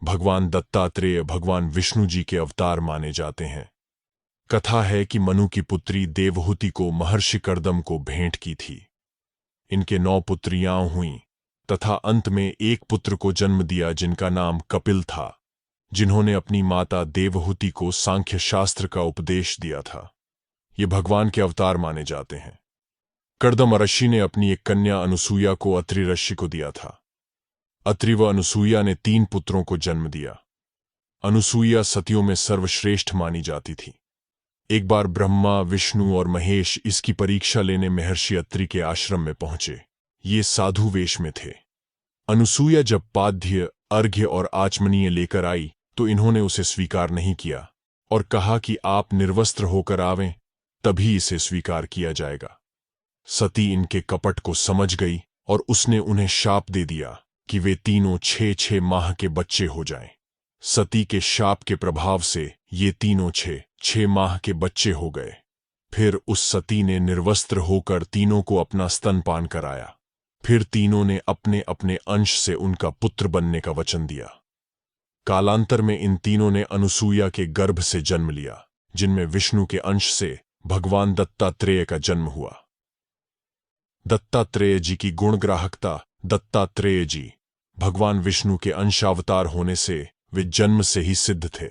भगवान दत्तात्रेय भगवान विष्णु जी के अवतार माने जाते हैं। कथा है कि मनु की पुत्री देवहूति को महर्षि कर्दम को भेंट की थी। इनके 9 पुत्रियां हुईं तथा अंत में एक पुत्र को जन्म दिया जिनका नाम कपिल था, जिन्होंने अपनी माता देवहूति को सांख्य शास्त्र का उपदेश दिया था। ये भगवान के अवतार माने जाते हैं। कर्दम ऋषि ने अपनी एक कन्या अनुसूया को अत्रि ऋषि को दिया था। अत्रि व अनुसूया ने 3 पुत्रों को जन्म दिया। अनुसूया सतियों में सर्वश्रेष्ठ मानी जाती थी। एक बार ब्रह्मा, विष्णु और महेश इसकी परीक्षा लेने महर्षि अत्रि के आश्रम में पहुंचे। ये साधु वेश में थे। अनुसूया जब पाद्य, अर्घ्य और आचमनीय लेकर आई तो इन्होंने उसे स्वीकार नहीं किया और कहा कि आप निर्वस्त्र होकर आवें तभी इसे स्वीकार किया जाएगा। सती इनके कपट को समझ गई और उसने उन्हें शाप दे दिया कि वे तीनों 6-6 माह के बच्चे हो जाएं। सती के शाप के प्रभाव से ये तीनों 6-6 माह के बच्चे हो गए। फिर उस सती ने निर्वस्त्र होकर तीनों को अपना स्तनपान कराया। फिर तीनों ने अपने अपने अंश से उनका पुत्र बनने का वचन दिया। कालांतर में इन तीनों ने अनुसूया के गर्भ से जन्म लिया, जिनमें विष्णु के अंश से भगवान दत्तात्रेय का जन्म हुआ। दत्तात्रेय जी की गुणग्राहकता। दत्तात्रेय जी भगवान विष्णु के अंशावतार होने से वे जन्म से ही सिद्ध थे।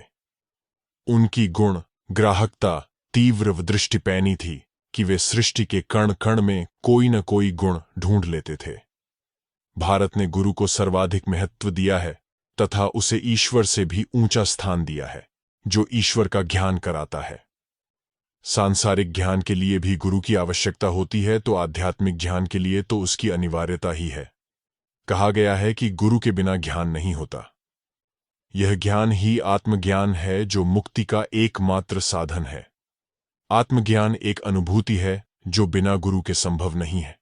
उनकी गुण ग्राहकता तीव्र व दृष्टिपैनी थी कि वे सृष्टि के कण कण में कोई न कोई गुण ढूंढ लेते थे। भारत ने गुरु को सर्वाधिक महत्व दिया है तथा उसे ईश्वर से भी ऊंचा स्थान दिया है, जो ईश्वर का ज्ञान कराता है। सांसारिक ज्ञान के लिए भी गुरु की आवश्यकता होती है तो आध्यात्मिक ज्ञान के लिए तो उसकी अनिवार्यता ही है। कहा गया है कि गुरु के बिना ज्ञान नहीं होता। यह ज्ञान ही आत्मज्ञान है जो मुक्ति का एकमात्र साधन है। आत्मज्ञान एक अनुभूति है जो बिना गुरु के संभव नहीं है।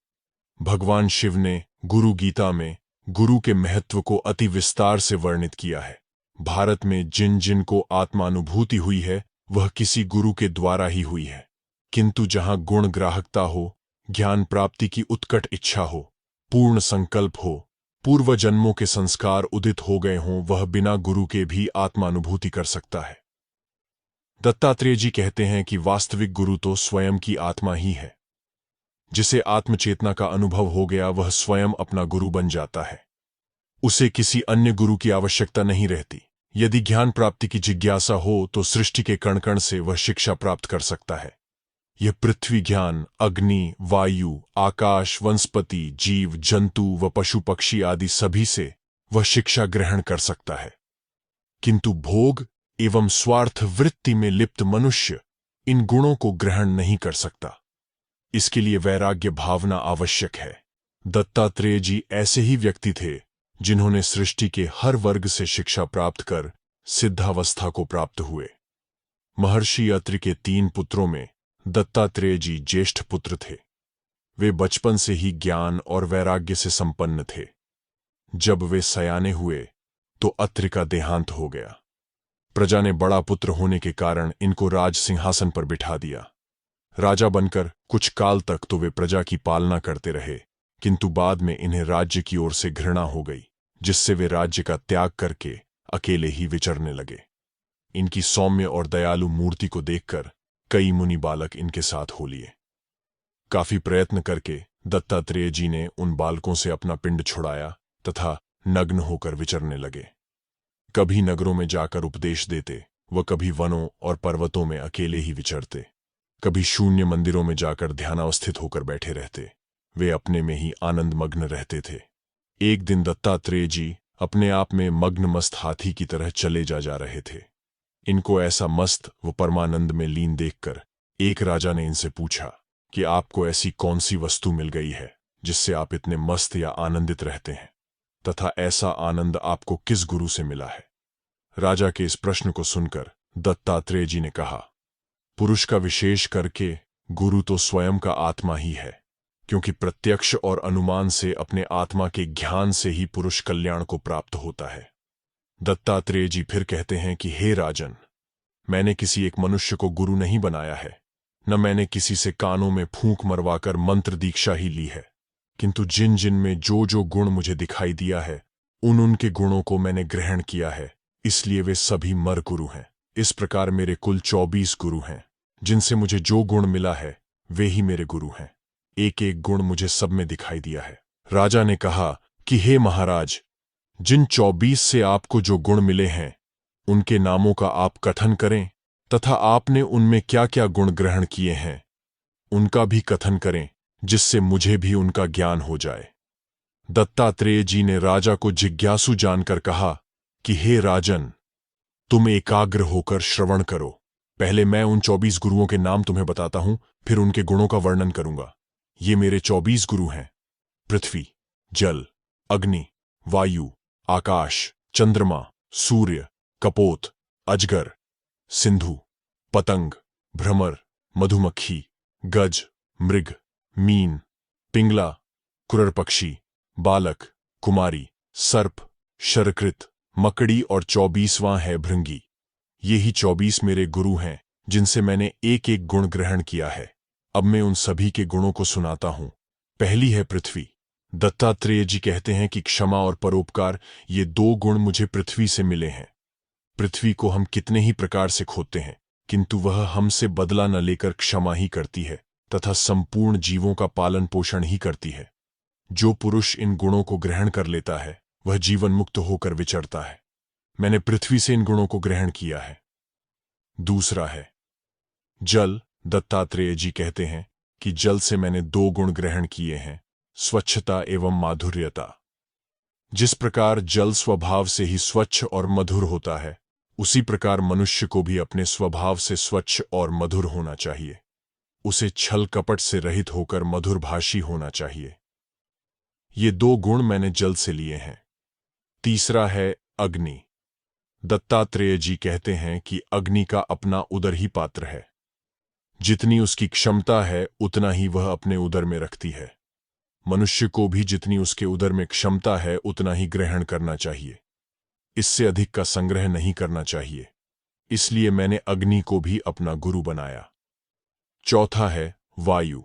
भगवान शिव ने गुरु गीता में गुरु के महत्व को अति विस्तार से वर्णित किया है। भारत में जिन जिन को आत्मानुभूति हुई है वह किसी गुरु के द्वारा ही हुई है। किंतु जहां गुण ग्राहकता हो, ज्ञान प्राप्ति की उत्कट इच्छा हो, पूर्ण संकल्प हो, पूर्व जन्मों के संस्कार उदित हो गए हों, वह बिना गुरु के भी आत्मानुभूति कर सकता है। दत्तात्रेय जी कहते हैं कि वास्तविक गुरु तो स्वयं की आत्मा ही है। जिसे आत्मचेतना का अनुभव हो गया वह स्वयं अपना गुरु बन जाता है। उसे किसी अन्य गुरु की आवश्यकता नहीं रहती। यदि ज्ञान प्राप्ति की जिज्ञासा हो तो सृष्टि के कण कण से वह शिक्षा प्राप्त कर सकता है। यह पृथ्वी ज्ञान, अग्नि, वायु, आकाश, वनस्पति, जीव, जंतु व पशु पक्षी आदि सभी से वह शिक्षा ग्रहण कर सकता है। किंतु भोग एवं स्वार्थ वृत्ति में लिप्त मनुष्य इन गुणों को ग्रहण नहीं कर सकता। इसके लिए वैराग्य भावना आवश्यक है। दत्तात्रेय जी ऐसे ही व्यक्ति थे जिन्होंने सृष्टि के हर वर्ग से शिक्षा प्राप्त कर सिद्धावस्था को प्राप्त हुए। महर्षि अत्रि के 3 पुत्रों में दत्तात्रेय जी ज्येष्ठ पुत्र थे। वे बचपन से ही ज्ञान और वैराग्य से संपन्न थे। जब वे सयाने हुए तो अत्रि का देहांत हो गया। प्रजा ने बड़ा पुत्र होने के कारण इनको राज सिंहासन पर बिठा दिया। राजा बनकर कुछ काल तक तो वे प्रजा की पालना करते रहे, किंतु बाद में इन्हें राज्य की ओर से घृणा हो गई, जिससे वे राज्य का त्याग करके अकेले ही विचरने लगे। इनकी सौम्य और दयालु मूर्ति को देखकर कई मुनि बालक इनके साथ हो लिए। काफी प्रयत्न करके दत्तात्रेय जी ने उन बालकों से अपना पिंड छुड़ाया तथा नग्न होकर विचरने लगे। कभी नगरों में जाकर उपदेश देते व कभी वनों और पर्वतों में अकेले ही विचरते। कभी शून्य मंदिरों में जाकर ध्यानावस्थित होकर बैठे रहते। वे अपने में ही आनंद मग्न रहते थे। एक दिन दत्तात्रेय जी अपने आप में मग्न मस्त हाथी की तरह चले जा रहे थे। इनको ऐसा मस्त व परमानंद में लीन देखकर एक राजा ने इनसे पूछा कि आपको ऐसी कौन सी वस्तु मिल गई है जिससे आप इतने मस्त या आनंदित रहते हैं, तथा ऐसा आनंद आपको किस गुरु से मिला है। राजा के इस प्रश्न को सुनकर दत्तात्रेय जी ने कहा, पुरुष का विशेष करके गुरु तो स्वयं का आत्मा ही है, क्योंकि प्रत्यक्ष और अनुमान से अपने आत्मा के ज्ञान से ही पुरुष कल्याण को प्राप्त होता है। दत्तात्रेय जी फिर कहते हैं कि हे राजन, मैंने किसी एक मनुष्य को गुरु नहीं बनाया है, न मैंने किसी से कानों में फूंक मरवाकर मंत्र दीक्षा ही ली है, किंतु जिन जिन में जो जो गुण मुझे दिखाई दिया है उन उनके गुणों को मैंने ग्रहण किया है इसलिए वे सभी मर गुरु हैं। इस प्रकार मेरे कुल 24 गुरु हैं, जिनसे मुझे जो गुण मिला है वे ही मेरे गुरु हैं। एक एक गुण मुझे सब में दिखाई दिया है। राजा ने कहा कि हे महाराज, जिन 24 से आपको जो गुण मिले हैं उनके नामों का आप कथन करें, तथा आपने उनमें क्या क्या गुण ग्रहण किए हैं उनका भी कथन करें, जिससे मुझे भी उनका ज्ञान हो जाए। दत्तात्रेय जी ने राजा को जिज्ञासु जानकर कहा कि हे राजन, तुम एकाग्र होकर श्रवण करो। पहले मैं उन 24 गुरुओं के नाम तुम्हें बताता हूं, फिर उनके गुणों का वर्णन करूंगा। ये मेरे 24 गुरु हैं: पृथ्वी, जल, अग्नि, वायु, आकाश, चंद्रमा, सूर्य, कपोत, अजगर, सिंधु, पतंग, भ्रमर, मधुमक्खी, गज, मृग, मीन, पिंगला, कुरर पक्षी, बालक, कुमारी, सर्प, शरकृत, मकड़ी और 24वां है भृंगी। ये ही 24 मेरे गुरु हैं, जिनसे मैंने एक एक गुण ग्रहण किया है। अब मैं उन सभी के गुणों को सुनाता हूं। पहली है पृथ्वी। दत्तात्रेय जी कहते हैं कि क्षमा और परोपकार, ये 2 गुण मुझे पृथ्वी से मिले हैं। पृथ्वी को हम कितने ही प्रकार से खोते हैं, किंतु वह हमसे बदला न लेकर क्षमा ही करती है तथा संपूर्ण जीवों का पालन पोषण ही करती है। जो पुरुष इन गुणों को ग्रहण कर लेता है वह जीवन मुक्त होकर विचरता है। मैंने पृथ्वी से इन गुणों को ग्रहण किया है। दूसरा है जल। दत्तात्रेय जी कहते हैं कि जल से मैंने 2 गुण ग्रहण किए हैं: स्वच्छता एवं माधुर्यता। जिस प्रकार जल स्वभाव से ही स्वच्छ और मधुर होता है, उसी प्रकार मनुष्य को भी अपने स्वभाव से स्वच्छ और मधुर होना चाहिए। उसे छल कपट से रहित होकर मधुरभाषी होना चाहिए। ये 2 गुण मैंने जल से लिए हैं। तीसरा है अग्नि। दत्तात्रेय जी कहते हैं कि अग्नि का अपना उदर ही पात्र है। जितनी उसकी क्षमता है उतना ही वह अपने उदर में रखती है। मनुष्य को भी जितनी उसके उदर में क्षमता है उतना ही ग्रहण करना चाहिए। इससे अधिक का संग्रह नहीं करना चाहिए। इसलिए मैंने अग्नि को भी अपना गुरु बनाया। चौथा है वायु।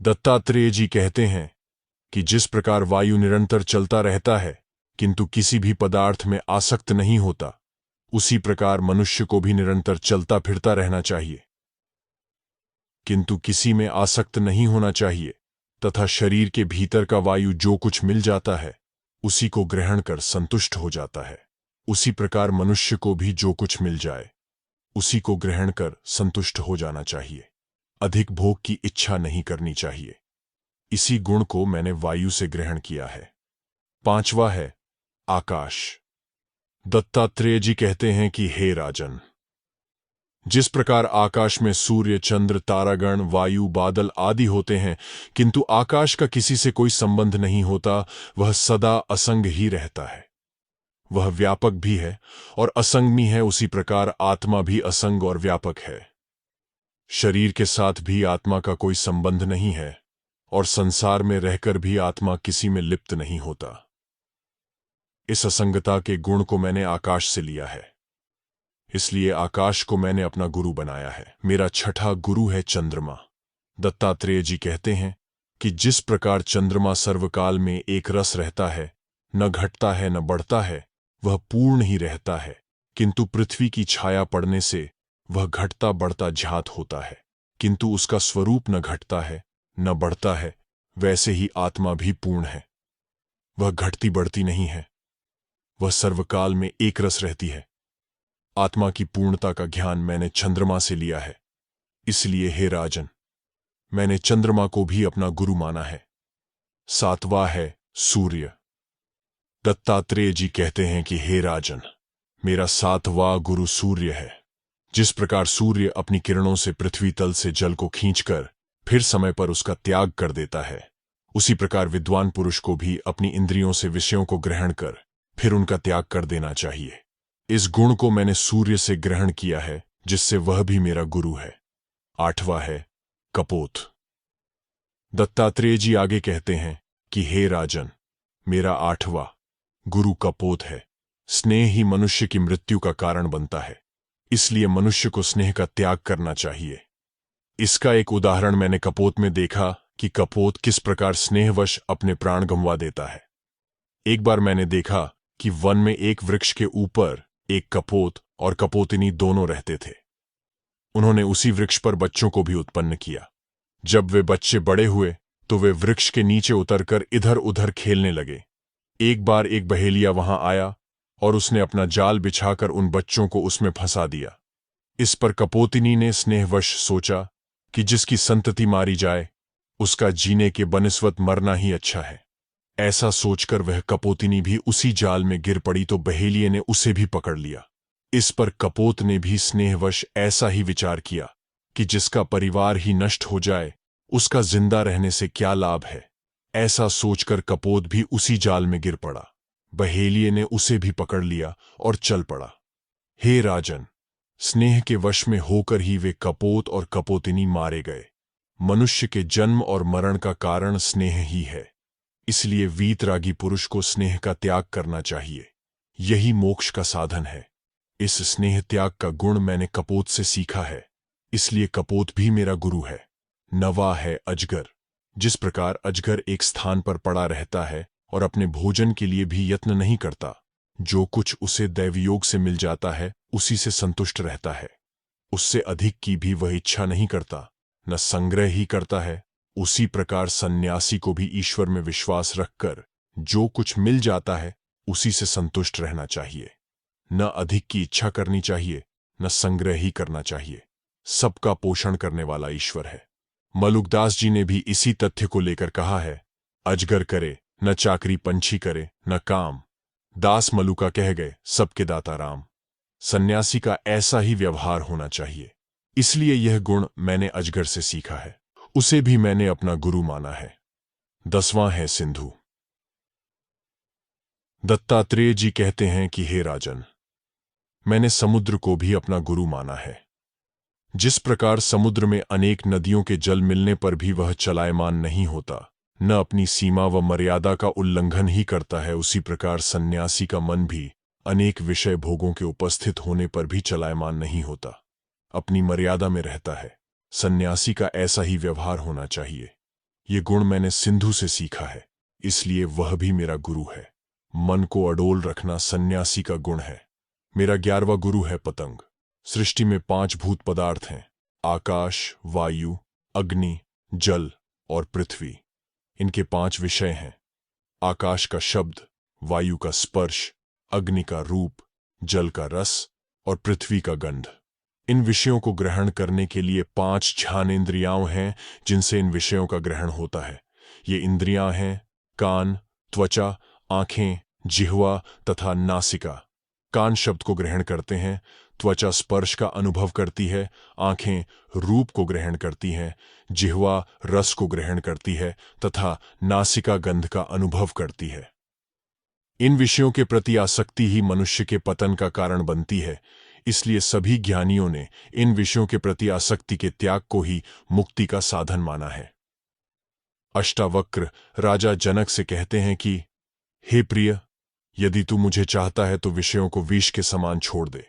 दत्तात्रेय जी कहते हैं कि जिस प्रकार वायु निरंतर चलता रहता है किंतु किसी भी पदार्थ में आसक्त नहीं होता, उसी प्रकार मनुष्य को भी निरंतर चलता फिरता रहना चाहिए, किंतु किसी में आसक्त नहीं होना चाहिए, तथा शरीर के भीतर का वायु जो कुछ मिल जाता है उसी को ग्रहण कर संतुष्ट हो जाता है। उसी प्रकार मनुष्य को भी जो कुछ मिल जाए उसी को ग्रहण कर संतुष्ट हो जाना चाहिए। अधिक भोग की इच्छा नहीं करनी चाहिए। इसी गुण को मैंने वायु से ग्रहण किया है। पांचवा है आकाश। दत्तात्रेय जी कहते हैं कि हे राजन, जिस प्रकार आकाश में सूर्य, चंद्र, तारागण, वायु, बादल आदि होते हैं, किंतु आकाश का किसी से कोई संबंध नहीं होता, वह सदा असंग ही रहता है। वह व्यापक भी है और असंग भी है। उसी प्रकार आत्मा भी असंग और व्यापक है। शरीर के साथ भी आत्मा का कोई संबंध नहीं है और संसार में रहकर भी आत्मा किसी में लिप्त नहीं होता। इस असंगता के गुण को मैंने आकाश से लिया है, इसलिए आकाश को मैंने अपना गुरु बनाया है। मेरा छठा गुरु है चंद्रमा। दत्तात्रेय जी कहते हैं कि जिस प्रकार चंद्रमा सर्वकाल में एक रस रहता है, न घटता है न बढ़ता है, वह पूर्ण ही रहता है, किंतु पृथ्वी की छाया पड़ने से वह घटता बढ़ता ज्ञात होता है, किंतु उसका स्वरूप न घटता है न बढ़ता है। वैसे ही आत्मा भी पूर्ण है। वह घटती बढ़ती नहीं है, वह सर्वकाल में एक रस रहती है। आत्मा की पूर्णता का ज्ञान मैंने चंद्रमा से लिया है। इसलिए हे राजन, मैंने चंद्रमा को भी अपना गुरु माना है। सातवां है सूर्य। दत्तात्रेय जी कहते हैं कि हे राजन, मेरा सातवां गुरु सूर्य है। जिस प्रकार सूर्य अपनी किरणों से पृथ्वी तल से जल को खींचकर फिर समय पर उसका त्याग कर देता है, उसी प्रकार विद्वान पुरुष को भी अपनी इंद्रियों से विषयों को ग्रहण कर फिर उनका त्याग कर देना चाहिए। इस गुण को मैंने सूर्य से ग्रहण किया है, जिससे वह भी मेरा गुरु है। आठवां है कपोत। दत्तात्रेय जी आगे कहते हैं कि हे राजन, मेरा आठवां गुरु कपोत है। स्नेह ही मनुष्य की मृत्यु का कारण बनता है, इसलिए मनुष्य को स्नेह का त्याग करना चाहिए। इसका एक उदाहरण मैंने कपोत में देखा कि कपोत किस प्रकार स्नेहवश अपने प्राण गंवा देता है। एक बार मैंने देखा कि वन में एक वृक्ष के ऊपर एक कपोत और कपोतिनी दोनों रहते थे। उन्होंने उसी वृक्ष पर बच्चों को भी उत्पन्न किया। जब वे बच्चे बड़े हुए तो वे वृक्ष के नीचे उतरकर इधर उधर खेलने लगे। एक बार एक बहेलिया वहां आया और उसने अपना जाल बिछाकर उन बच्चों को उसमें फंसा दिया। इस पर कपोतिनी ने स्नेहवश सोचा कि जिसकी संतति मारी जाए उसका जीने के बनिस्वत मरना ही अच्छा है। ऐसा सोचकर वह कपोतिनी भी उसी जाल में गिर पड़ी तो बहेलिये ने उसे भी पकड़ लिया। इस पर कपोत ने भी स्नेहवश ऐसा ही विचार किया कि जिसका परिवार ही नष्ट हो जाए उसका जिंदा रहने से क्या लाभ है। ऐसा सोचकर कपोत भी उसी जाल में गिर पड़ा। बहेलिये ने उसे भी पकड़ लिया और चल पड़ा। हे राजन, स्नेह के वश में होकर ही वे कपोत और कपोतिनी मारे गए। मनुष्य के जन्म और मरण का कारण स्नेह ही है, इसलिए वीतरागी पुरुष को स्नेह का त्याग करना चाहिए। यही मोक्ष का साधन है। इस स्नेह त्याग का गुण मैंने कपोत से सीखा है, इसलिए कपोत भी मेरा गुरु है। नवा है अजगर। जिस प्रकार अजगर एक स्थान पर पड़ा रहता है और अपने भोजन के लिए भी यत्न नहीं करता, जो कुछ उसे दैवयोग से मिल जाता है उसी से संतुष्ट रहता है, उससे अधिक की भी वह इच्छा नहीं करता, न संग्रह ही करता है, उसी प्रकार सन्यासी को भी ईश्वर में विश्वास रखकर जो कुछ मिल जाता है उसी से संतुष्ट रहना चाहिए। न अधिक की इच्छा करनी चाहिए, न संग्रह ही करना चाहिए। सबका पोषण करने वाला ईश्वर है। मलुकदास जी ने भी इसी तथ्य को लेकर कहा है, अजगर करे न चाकरी पंछी करे न काम, दास मलुका कह गए सबके दाता राम। सन्यासी का ऐसा ही व्यवहार होना चाहिए। इसलिए यह गुण मैंने अजगर से सीखा है, उसे भी मैंने अपना गुरु माना है। 10वां है सिंधु। दत्तात्रेय जी कहते हैं कि हे राजन, मैंने समुद्र को भी अपना गुरु माना है। जिस प्रकार समुद्र में अनेक नदियों के जल मिलने पर भी वह चलायमान नहीं होता, न अपनी सीमा व मर्यादा का उल्लंघन ही करता है, उसी प्रकार सन्यासी का मन भी अनेक विषय भोगों के उपस्थित होने पर भी चलायमान नहीं होता, अपनी मर्यादा में रहता है। सन्यासी का ऐसा ही व्यवहार होना चाहिए। ये गुण मैंने सिंधु से सीखा है, इसलिए वह भी मेरा गुरु है। मन को अडोल रखना सन्यासी का गुण है। मेरा 11वां गुरु है पतंग। सृष्टि में 5 भूत पदार्थ हैं, आकाश, वायु, अग्नि, जल और पृथ्वी। इनके 5 विषय हैं, आकाश का शब्द, वायु का स्पर्श, अग्नि का रूप, जल का रस और पृथ्वी का गंध। इन विषयों को ग्रहण करने के लिए 5 ज्ञानेंद्रियां हैं जिनसे इन विषयों का ग्रहण होता है। ये इंद्रियां हैं कान, त्वचा, आंखें, जिह्वा तथा नासिका। कान शब्द को ग्रहण करते हैं, त्वचा स्पर्श का अनुभव करती है, आंखें रूप को ग्रहण करती हैं, जिह्वा रस को ग्रहण करती है तथा नासिका गंध का अनुभव करती है। इन विषयों के प्रति आसक्ति ही मनुष्य के पतन का कारण बनती है। इसलिए सभी ज्ञानियों ने इन विषयों के प्रति आसक्ति के त्याग को ही मुक्ति का साधन माना है। अष्टावक्र राजा जनक से कहते हैं कि हे प्रिय, यदि तू मुझे चाहता है तो विषयों को विष के समान छोड़ दे।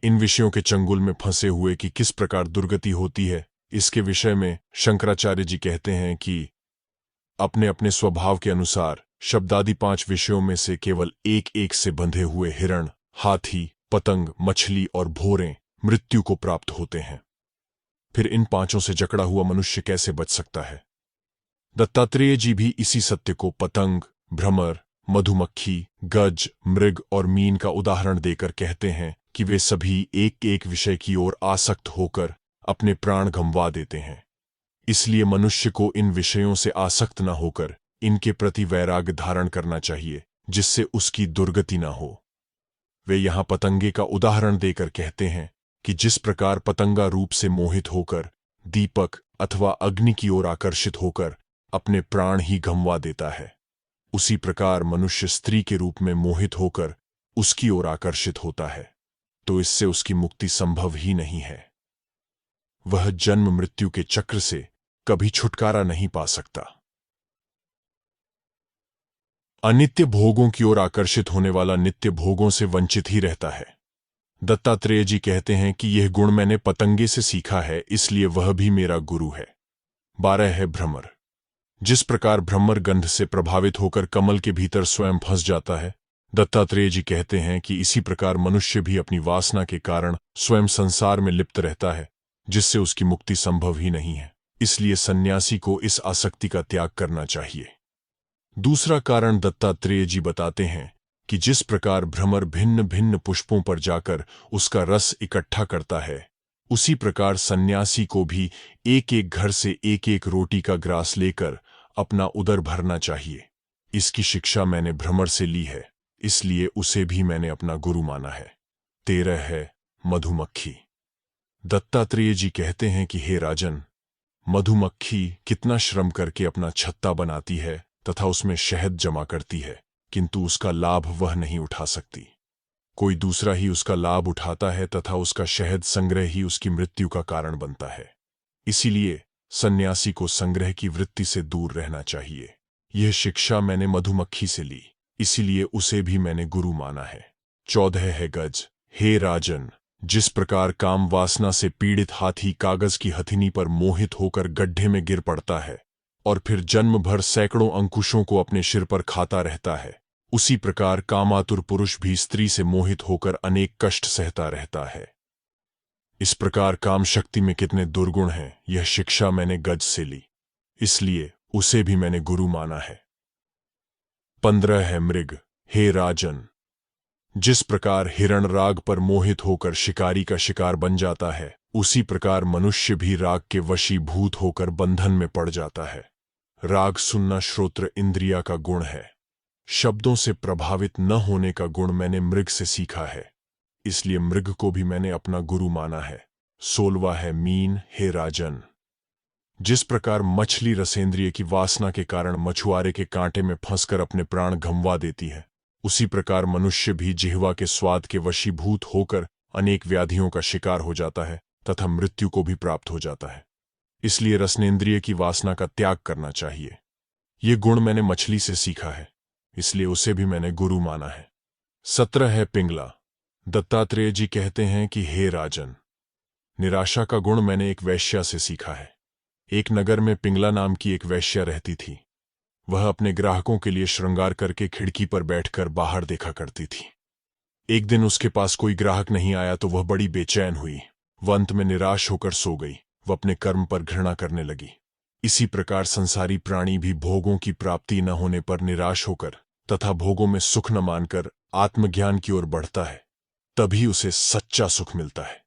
इन विषयों के चंगुल में फंसे हुए की किस प्रकार दुर्गति होती है, इसके विषय में शंकराचार्य जी कहते हैं कि अपने अपने स्वभाव के अनुसार शब्दादि 5 विषयों में से केवल एक एक से बंधे हुए हिरण, हाथी, पतंग, मछली और भौरें मृत्यु को प्राप्त होते हैं। फिर इन 5 से जकड़ा हुआ मनुष्य कैसे बच सकता है? दत्तात्रेय जी भी इसी सत्य को पतंग, भ्रमर, मधुमक्खी, गज, मृग और मीन का उदाहरण देकर कहते हैं कि वे सभी एक एक विषय की ओर आसक्त होकर अपने प्राण गंवा देते हैं। इसलिए मनुष्य को इन विषयों से आसक्त न होकर इनके प्रति वैराग्य धारण करना चाहिए, जिससे उसकी दुर्गति न हो। वे यहाँ पतंगे का उदाहरण देकर कहते हैं कि जिस प्रकार पतंगा रूप से मोहित होकर दीपक अथवा अग्नि की ओर आकर्षित होकर अपने प्राण ही गंवा देता है, उसी प्रकार मनुष्य स्त्री के रूप में मोहित होकर उसकी ओर आकर्षित होता है, तो इससे उसकी मुक्ति संभव ही नहीं है। वह जन्म मृत्यु के चक्र से कभी छुटकारा नहीं पा सकता। अनित्य भोगों की ओर आकर्षित होने वाला नित्य भोगों से वंचित ही रहता है। दत्तात्रेय जी कहते हैं कि यह गुण मैंने पतंगे से सीखा है, इसलिए वह भी मेरा गुरु है। 12 है भ्रमर। जिस प्रकार भ्रमर गंध से प्रभावित होकर कमल के भीतर स्वयं फंस जाता है, दत्तात्रेय जी कहते हैं कि इसी प्रकार मनुष्य भी अपनी वासना के कारण स्वयं संसार में लिप्त रहता है, जिससे उसकी मुक्ति संभव ही नहीं है। इसलिए सन्यासी को इस आसक्ति का त्याग करना चाहिए। दूसरा कारण दत्तात्रेय जी बताते हैं कि जिस प्रकार भ्रमर भिन्न भिन्न पुष्पों पर जाकर उसका रस इकट्ठा करता है, उसी प्रकार सन्यासी को भी एक एक घर से एक एक रोटी का ग्रास लेकर अपना उदर भरना चाहिए। इसकी शिक्षा मैंने भ्रमर से ली है, इसलिए उसे भी मैंने अपना गुरु माना है। 13 है मधुमक्खी। दत्तात्रेय जी कहते हैं कि हे राजन, मधुमक्खी कितना श्रम करके अपना छत्ता बनाती है तथा उसमें शहद जमा करती है, किंतु उसका लाभ वह नहीं उठा सकती। कोई दूसरा ही उसका लाभ उठाता है तथा उसका शहद संग्रह ही उसकी मृत्यु का कारण बनता है। इसीलिए सन्यासी को संग्रह की वृत्ति से दूर रहना चाहिए। यह शिक्षा मैंने मधुमक्खी से ली, इसीलिए उसे भी मैंने गुरु माना है। 14 है गज। हे राजन, जिस प्रकार काम वासना से पीड़ित हाथी कागज की हथिनी पर मोहित होकर गड्ढे में गिर पड़ता है और फिर जन्म भर सैकड़ों अंकुशों को अपने सिर पर खाता रहता है, उसी प्रकार कामातुर पुरुष भी स्त्री से मोहित होकर अनेक कष्ट सहता रहता है। इस प्रकार काम शक्ति में कितने दुर्गुण हैं, यह शिक्षा मैंने गज से ली, इसलिए उसे भी मैंने गुरु माना है। 15 है मृग। हे राजन, जिस प्रकार हिरण राग पर मोहित होकर शिकारी का शिकार बन जाता है, उसी प्रकार मनुष्य भी राग के वशीभूत होकर बंधन में पड़ जाता है। राग सुनना श्रोत्र इंद्रिया का गुण है। शब्दों से प्रभावित न होने का गुण मैंने मृग से सीखा है, इसलिए मृग को भी मैंने अपना गुरु माना है। 16 है मीन। हे राजन, जिस प्रकार मछली रसेंद्रिय की वासना के कारण मछुआरे के कांटे में फंसकर अपने प्राण गंवा देती है, उसी प्रकार मनुष्य भी जिह्वा के स्वाद के वशीभूत होकर अनेक व्याधियों का शिकार हो जाता है तथा मृत्यु को भी प्राप्त हो जाता है। इसलिए रसनेंद्रिय की वासना का त्याग करना चाहिए। ये गुण मैंने मछली से सीखा है, इसलिए उसे भी मैंने गुरु माना है। 17 है पिंगला। दत्तात्रेय जी कहते हैं कि हे राजन, निराशा का गुण मैंने एक वैश्या से सीखा है। एक नगर में पिंगला नाम की एक वैश्या रहती थी। वह अपने ग्राहकों के लिए श्रृंगार करके खिड़की पर बैठकर बाहर देखा करती थी। एक दिन उसके पास कोई ग्राहक नहीं आया तो वह बड़ी बेचैन हुई। वह अंत में निराश होकर सो गई। वह अपने कर्म पर घृणा करने लगी। इसी प्रकार संसारी प्राणी भी भोगों की प्राप्ति न होने पर निराश होकर तथा भोगों में सुख न मानकर आत्मज्ञान की ओर बढ़ता है, तभी उसे सच्चा सुख मिलता है।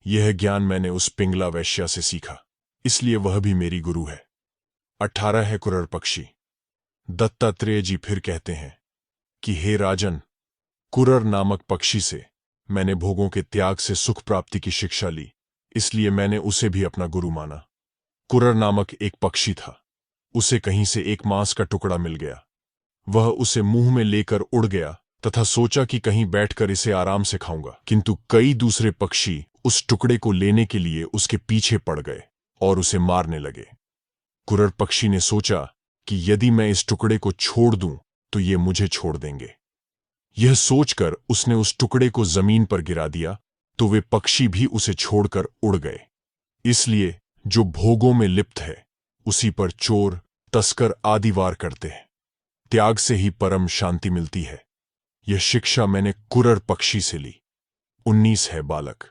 यह ज्ञान मैंने उस पिंगला वैश्या से सीखा, इसलिए वह भी मेरी गुरु है। 18 है कुरर पक्षी। दत्तात्रेय जी फिर कहते हैं कि हे राजन, कुरर नामक पक्षी से मैंने भोगों के त्याग से सुख प्राप्ति की शिक्षा ली, इसलिए मैंने उसे भी अपना गुरु माना। कुरर नामक एक पक्षी था। उसे कहीं से एक मांस का टुकड़ा मिल गया। वह उसे मुंह में लेकर उड़ गया तथा सोचा कि कहीं बैठकर इसे आराम से खाऊंगा, किंतु कई दूसरे पक्षी उस टुकड़े को लेने के लिए उसके पीछे पड़ गए और उसे मारने लगे। कुरर पक्षी ने सोचा कि यदि मैं इस टुकड़े को छोड़ दूं तो ये मुझे छोड़ देंगे। यह सोचकर उसने उस टुकड़े को जमीन पर गिरा दिया तो वे पक्षी भी उसे छोड़कर उड़ गए। इसलिए जो भोगों में लिप्त है उसी पर चोर, तस्कर आदि वार करते हैं। त्याग से ही परम शांति मिलती है। यह शिक्षा मैंने कुरर पक्षी से ली। 19 है बालक।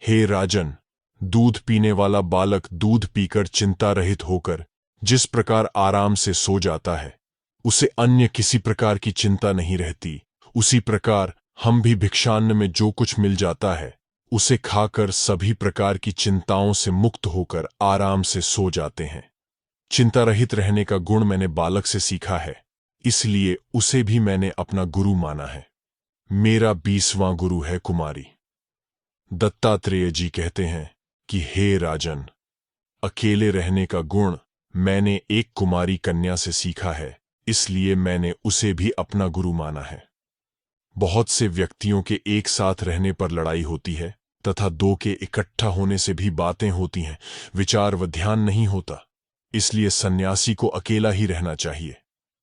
हे राजन, दूध पीने वाला बालक दूध पीकर चिंता रहित होकर जिस प्रकार आराम से सो जाता है, उसे अन्य किसी प्रकार की चिंता नहीं रहती, उसी प्रकार हम भी भिक्षान्न में जो कुछ मिल जाता है उसे खाकर सभी प्रकार की चिंताओं से मुक्त होकर आराम से सो जाते हैं। चिंता रहित रहने का गुण मैंने बालक से सीखा है, इसलिए उसे भी मैंने अपना गुरु माना है। मेरा 20वां गुरु है कुमारी। दत्तात्रेय जी कहते हैं कि हे राजन, अकेले रहने का गुण मैंने एक कुमारी कन्या से सीखा है, इसलिए मैंने उसे भी अपना गुरु माना है। बहुत से व्यक्तियों के एक साथ रहने पर लड़ाई होती है तथा दो के इकट्ठा होने से भी बातें होती हैं, विचार व ध्यान नहीं होता। इसलिए सन्यासी को अकेला ही रहना चाहिए।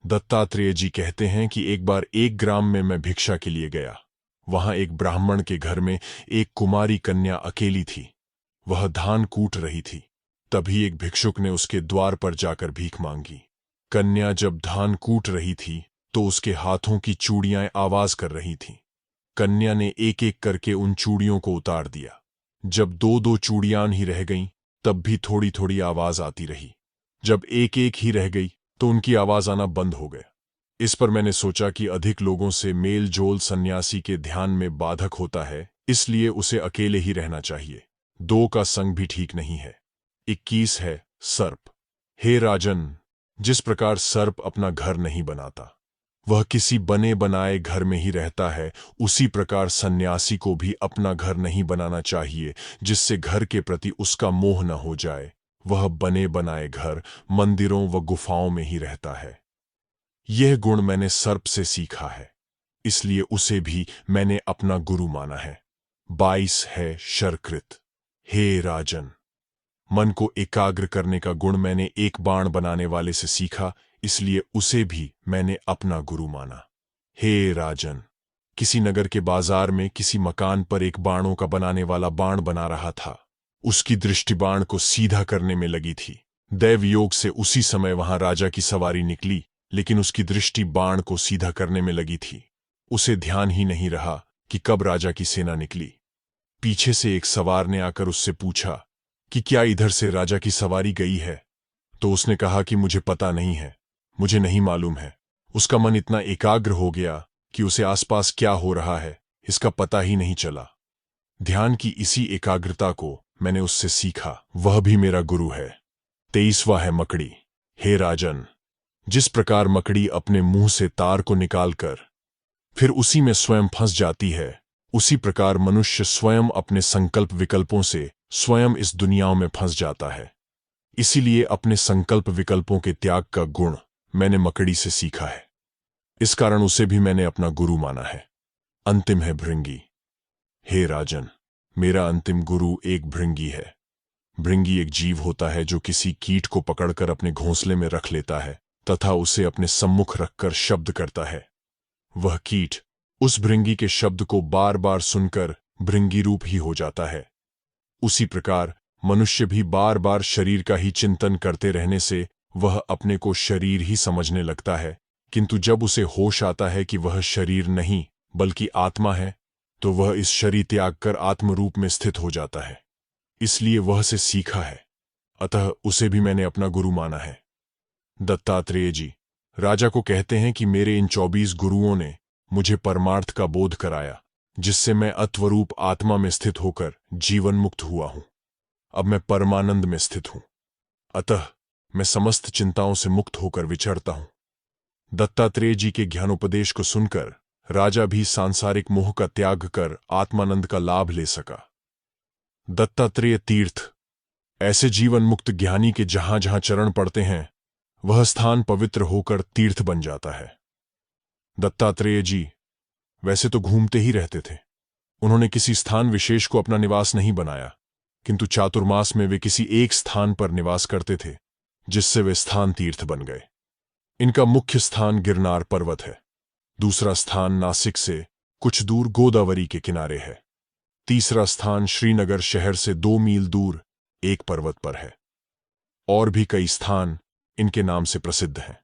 दत्तात्रेय जी कहते हैं कि एक बार एक ग्राम में मैं भिक्षा के लिए गया। वहां एक ब्राह्मण के घर में एक कुमारी कन्या अकेली थी। वह धान कूट रही थी। तभी एक भिक्षुक ने उसके द्वार पर जाकर भीख मांगी। कन्या जब धान कूट रही थी तो उसके हाथों की चूड़ियां आवाज कर रही थीं। कन्या ने एक एक करके उन चूड़ियों को उतार दिया। जब दो दो चूड़ियां ही रह गईं, तब भी थोड़ी थोड़ी आवाज आती रही। जब एक एक ही रह गई तो उनकी आवाज आना बंद हो गया। इस पर मैंने सोचा कि अधिक लोगों से मेल जोल सन्यासी के ध्यान में बाधक होता है, इसलिए उसे अकेले ही रहना चाहिए। दो का संग भी ठीक नहीं है। 21 है सर्प। हे राजन, जिस प्रकार सर्प अपना घर नहीं बनाता, वह किसी बने बनाए घर में ही रहता है, उसी प्रकार सन्यासी को भी अपना घर नहीं बनाना चाहिए, जिससे घर के प्रति उसका मोह न हो जाए। वह बने बनाए घर, मंदिरों व गुफाओं में ही रहता है। यह गुण मैंने सर्प से सीखा है, इसलिए उसे भी मैंने अपना गुरु माना है। 22 है शरकृत। हे राजन, मन को एकाग्र करने का गुण मैंने एक बाण बनाने वाले से सीखा, इसलिए उसे भी मैंने अपना गुरु माना। हे राजन, किसी नगर के बाजार में किसी मकान पर एक बाणों का बनाने वाला बाण बना रहा था। उसकी दृष्टि बाण को सीधा करने में लगी थी। दैव योग से उसी समय वहां राजा की सवारी निकली, लेकिन उसकी दृष्टि बाण को सीधा करने में लगी थी। उसे ध्यान ही नहीं रहा कि कब राजा की सेना निकली। पीछे से एक सवार ने आकर उससे पूछा कि क्या इधर से राजा की सवारी गई है? तो उसने कहा कि मुझे पता नहीं है, मुझे नहीं मालूम है। उसका मन इतना एकाग्र हो गया कि उसे आसपास क्या हो रहा है इसका पता ही नहीं चला। ध्यान की इसी एकाग्रता को मैंने उससे सीखा, वह भी मेरा गुरु है। 23वां है मकड़ी। हे राजन, जिस प्रकार मकड़ी अपने मुंह से तार को निकालकर फिर उसी में स्वयं फंस जाती है, उसी प्रकार मनुष्य स्वयं अपने संकल्प विकल्पों से स्वयं इस दुनिया में फंस जाता है। इसीलिए अपने संकल्प विकल्पों के त्याग का गुण मैंने मकड़ी से सीखा है। इस कारण उसे भी मैंने अपना गुरु माना है। अंतिम है भृंगी। हे राजन, मेरा अंतिम गुरु एक भृंगी है। भृंगी एक जीव होता है जो किसी कीट को पकड़कर अपने घोंसले में रख लेता है तथा उसे अपने सम्मुख रखकर शब्द करता है। वह कीट उस भृंगी के शब्द को बार बार सुनकर भृंगी रूप ही हो जाता है। उसी प्रकार मनुष्य भी बार बार शरीर का ही चिंतन करते रहने से वह अपने को शरीर ही समझने लगता है, किंतु जब उसे होश आता है कि वह शरीर नहीं बल्कि आत्मा है, तो वह इस शरीर त्याग कर आत्मरूप में स्थित हो जाता है। इसलिए वह से सीखा है, अतः उसे भी मैंने अपना गुरु माना है। दत्तात्रेय जी राजा को कहते हैं कि मेरे इन 24 गुरुओं ने मुझे परमार्थ का बोध कराया, जिससे मैं अत्वरूप आत्मा में स्थित होकर जीवन मुक्त हुआ हूं। अब मैं परमानंद में स्थित हूं, अतः मैं समस्त चिंताओं से मुक्त होकर विचरता हूं। दत्तात्रेय जी के ज्ञानोपदेश को सुनकर राजा भी सांसारिक मोह का त्याग कर आत्मानंद का लाभ ले सका। दत्तात्रेय तीर्थ। ऐसे जीवन मुक्त ज्ञानी के जहां जहां चरण पड़ते हैं, वह स्थान पवित्र होकर तीर्थ बन जाता है। दत्तात्रेय जी वैसे तो घूमते ही रहते थे। उन्होंने किसी स्थान विशेष को अपना निवास नहीं बनाया, किंतु चातुर्मास में वे किसी एक स्थान पर निवास करते थे, जिससे वे स्थान तीर्थ बन गए। इनका मुख्य स्थान गिरनार पर्वत है। दूसरा स्थान नासिक से कुछ दूर गोदावरी के किनारे है। तीसरा स्थान श्रीनगर शहर से 2 मील दूर एक पर्वत पर है। और भी कई स्थान इनके नाम से प्रसिद्ध हैं।